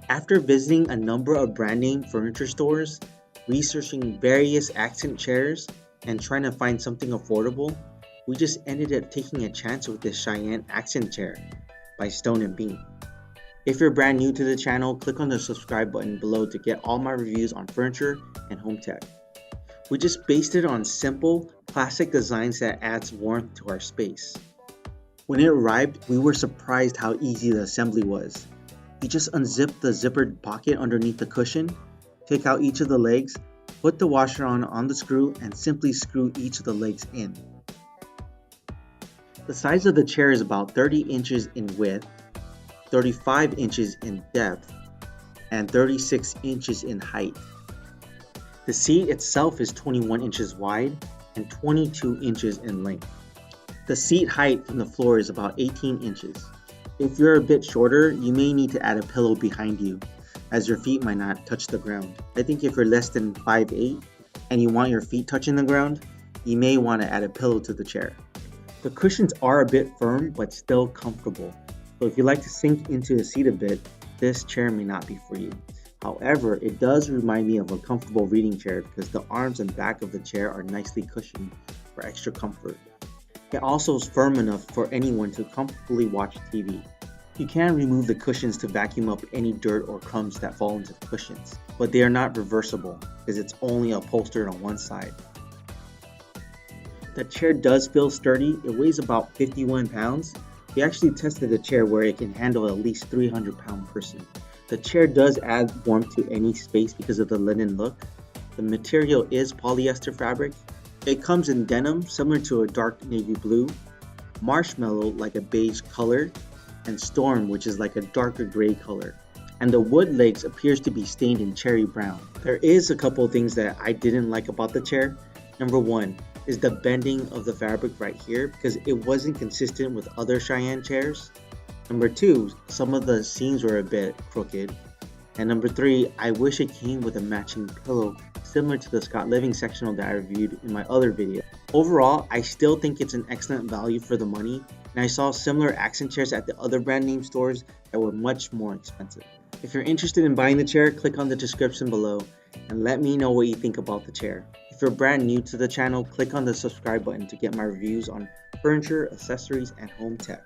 After visiting a number of brand name furniture stores, researching various accent chairs, and trying to find something affordable, we just ended up taking a chance with this Cheyenne accent chair by Stone and Beam. If you're brand new to the channel, click on the subscribe button below to get all my reviews on furniture and home tech. We just based it on simple, classic designs that adds warmth to our space. When it arrived, we were surprised how easy the assembly was. You just unzip the zippered pocket underneath the cushion, take out each of the legs, put the washer on the screw, and simply screw each of the legs in. The size of the chair is about 30 inches in width, 35 inches in depth, and 36 inches in height. The seat itself is 21 inches wide and 22 inches in length. The seat height from the floor is about 18 inches. If you're a bit shorter, you may need to add a pillow behind you, as your feet might not touch the ground. I think if you're less than 5'8" and you want your feet touching the ground, you may want to add a pillow to the chair. The cushions are a bit firm but still comfortable, so if you like to sink into the seat a bit, this chair may not be for you. However, it does remind me of a comfortable reading chair because the arms and back of the chair are nicely cushioned for extra comfort. It also is firm enough for anyone to comfortably watch TV. You can remove the cushions to vacuum up any dirt or crumbs that fall into the cushions, but they are not reversible because it's only upholstered on one side. The chair does feel sturdy. It weighs about 51 pounds. We actually tested the chair where it can handle at least 300-pound person. The chair does add warmth to any space because of the linen look. The material is polyester fabric. It comes in denim, similar to a dark navy blue, marshmallow like a beige color, and storm, which is like a darker gray color. And the wood legs appears to be stained in cherry brown. There is a couple of things that I didn't like about the chair. Number one is the bending of the fabric right here because it wasn't consistent with other Cheyenne chairs. Number two, some of the seams were a bit crooked. And number three, I wish it came with a matching pillow similar to the Scott Living sectional that I reviewed in my other video. Overall, I still think it's an excellent value for the money, and I saw similar accent chairs at the other brand name stores that were much more expensive. If you're interested in buying the chair, click on the description below and let me know what you think about the chair. If you're brand new to the channel, click on the subscribe button to get my reviews on furniture, accessories, and home tech.